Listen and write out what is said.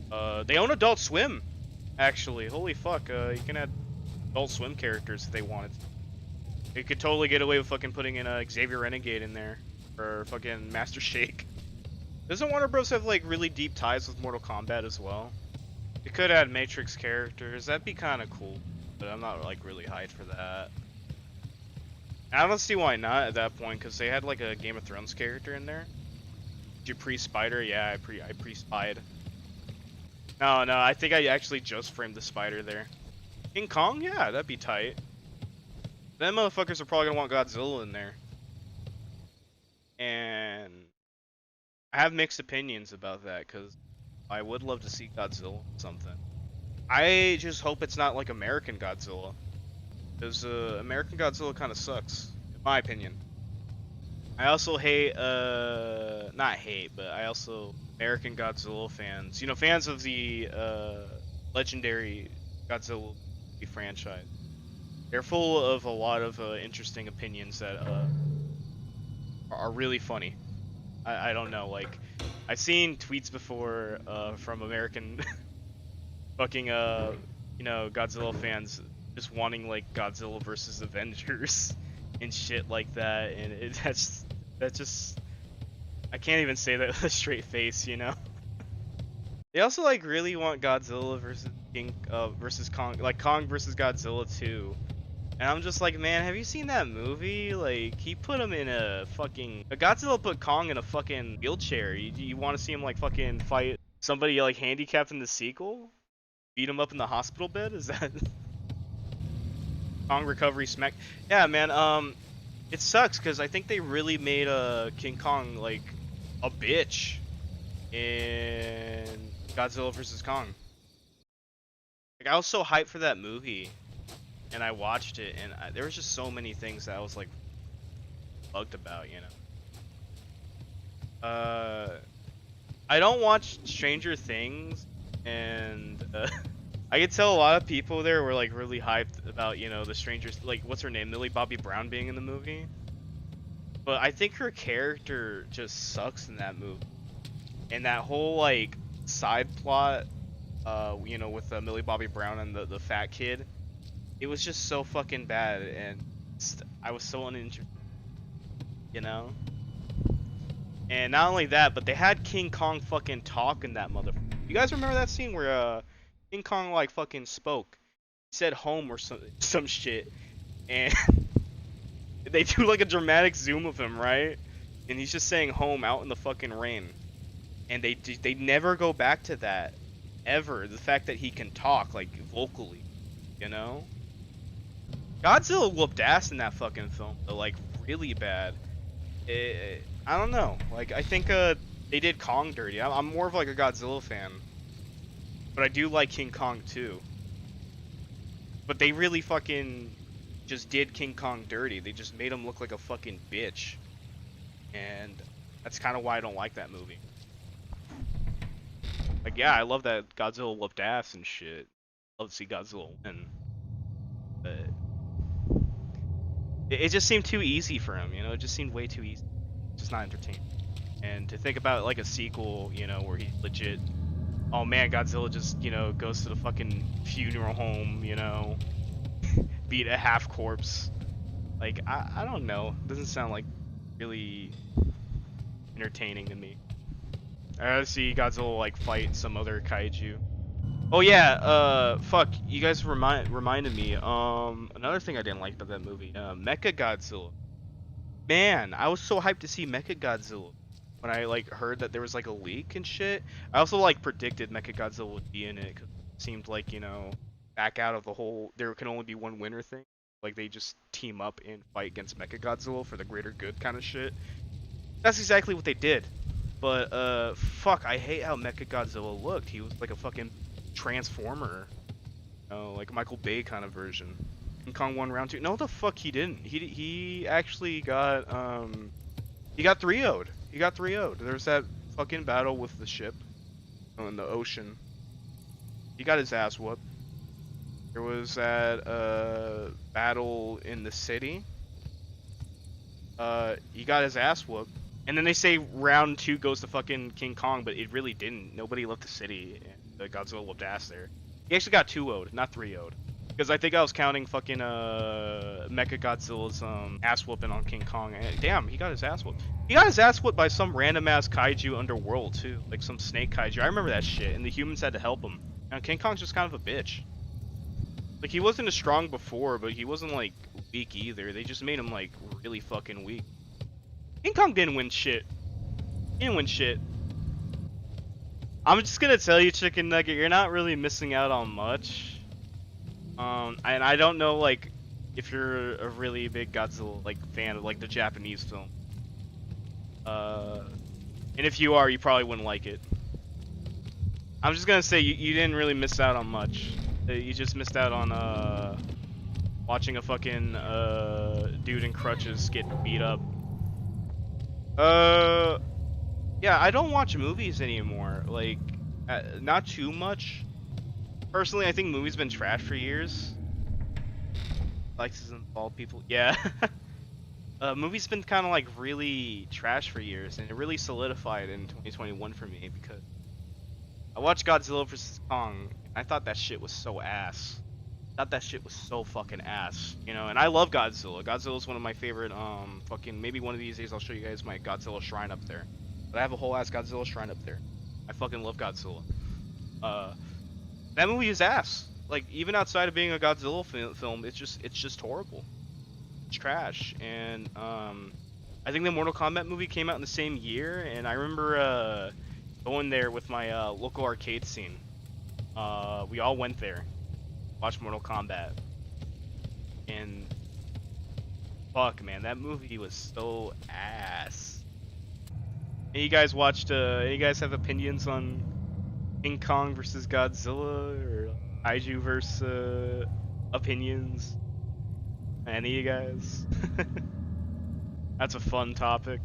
They own Adult Swim, actually. Holy fuck, you can add Adult Swim characters if they wanted to. They could totally get away with fucking putting in Xavier Renegade in there, or fucking Master Shake. Doesn't Warner Bros. Have like really deep ties with Mortal Kombat as well? They could add Matrix characters, that'd be kind of cool, but I'm not like really hyped for that. I don't see why not at that point, because they had like a Game of Thrones character in there. Did you pre-spider? Yeah, I pre-spied. No, I think I actually just framed the spider there. King Kong? Yeah, that'd be tight. Them motherfuckers are probably gonna want Godzilla in there. And I have mixed opinions about that, because I would love to see Godzilla in something. I just hope it's not like American Godzilla. Because American Godzilla kind of sucks, in my opinion. I also hate, not hate, but I also, American Godzilla fans, you know, fans of the legendary Godzilla franchise. They're full of a lot of interesting opinions that are really funny. I don't know, like, I've seen tweets before from American fucking, you know, Godzilla fans just wanting like Godzilla versus Avengers and shit like that, and that's just, I can't even say that with a straight face, you know. They also like really want Godzilla versus versus Kong, like Kong versus Godzilla 2. And I'm just like, man, have you seen that movie? Like, he put him in a fucking... Godzilla put Kong in a fucking wheelchair. You want to see him, like, fucking fight somebody, like, handicapped in the sequel? Beat him up in the hospital bed? Is that... Kong Recovery Smack? Yeah, man, it sucks, because I think they really made King Kong, like, a bitch in Godzilla vs. Kong. Like, I was so hyped for that movie. And I watched it, and there was just so many things that I was like bugged about, you know. I don't watch Stranger Things, and I could tell a lot of people there were like really hyped about, you know, the Strangers, like what's her name, Millie Bobby Brown being in the movie. But I think her character just sucks in that movie, and that whole like side plot, you know, with Millie Bobby Brown and the fat kid. It was just so fucking bad, and I was so uninterested, you know? And not only that, but they had King Kong fucking talk in that motherfucker. You guys remember that scene where King Kong like fucking spoke? He said home or some shit, and they do like a dramatic zoom of him, right? And he's just saying home out in the fucking rain. And they never go back to that, ever. The fact that he can talk, like, vocally, you know? Godzilla whooped ass in that fucking film, though, like, really bad. I don't know. Like, I think they did Kong dirty. I'm more of like a Godzilla fan, but I do like King Kong too. But they really fucking just did King Kong dirty. They just made him look like a fucking bitch, and that's kind of why I don't like that movie. Like, yeah, I love that Godzilla whooped ass and shit. Love to see Godzilla win, but it just seemed too easy for him, you know? It just seemed way too easy. Just not entertaining. And to think about like a sequel, you know, where he legit, oh man, Godzilla just, you know, goes to the fucking funeral home, you know, beat a half corpse. Like, I don't know. Doesn't sound like really entertaining to me. I'd rather see Godzilla like fight some other kaiju. Oh yeah, fuck, you guys reminded me, another thing I didn't like about that movie, Mechagodzilla. Man, I was so hyped to see Mechagodzilla when I, like, heard that there was, like, a leak and shit. I also, like, predicted Mechagodzilla would be in it, because it seemed like, you know, back out of the whole, there can only be one winner thing. Like, they just team up and fight against Mechagodzilla for the greater good kind of shit. That's exactly what they did. But, fuck, I hate how Mechagodzilla looked. He was like a fucking transformer. Like Michael Bay kind of version. King Kong won round 2. No, the fuck he didn't. He actually got, he got 3-0'd. He got 3-0'd. There's that fucking battle with the ship in the ocean. He got his ass whooped. There was that, battle in the city. He got his ass whooped. And then they say round 2 goes to fucking King Kong, but it really didn't. Nobody left the city, and Godzilla whooped ass there. He actually got 2-0'd, not 3-0'd. Because I think I was counting fucking Mechagodzilla's ass whooping on King Kong. And, damn, he got his ass whooped. He got his ass whooped by some random ass kaiju underworld too, like some snake kaiju. I remember that shit, and the humans had to help him. Now King Kong's just kind of a bitch. Like he wasn't as strong before, but he wasn't like weak either. They just made him like really fucking weak. King Kong didn't win shit. He didn't win shit. I'm just gonna tell you, Chicken Nugget, you're not really missing out on much. And I don't know, like, if you're a really big Godzilla like fan of like the Japanese film. And if you are, you probably wouldn't like it. I'm just gonna say you didn't really miss out on much. You just missed out on watching a fucking dude in crutches get beat up. Yeah, I don't watch movies anymore. Like, not too much. Personally, I think movies been trash for years. Likes to involve people. Yeah. Movies been kind of like really trash for years, and it really solidified in 2021 for me because I watched Godzilla vs. Kong. And I thought that shit was so ass. I thought that shit was so fucking ass, you know. And I love Godzilla. Godzilla's one of my favorite. Fucking maybe one of these days I'll show you guys my Godzilla shrine up there. But I have a whole ass Godzilla shrine up there. I fucking love Godzilla. That movie is ass. Like even outside of being a Godzilla film, it's just horrible. It's trash. And I think the Mortal Kombat movie came out in the same year, and I remember going there with my local arcade scene. We all went there, watched Mortal Kombat, and fuck, man, that movie was so ass. And you guys watched? You guys have opinions on King Kong versus Godzilla or Kaiju versus opinions? Any of you guys? That's a fun topic.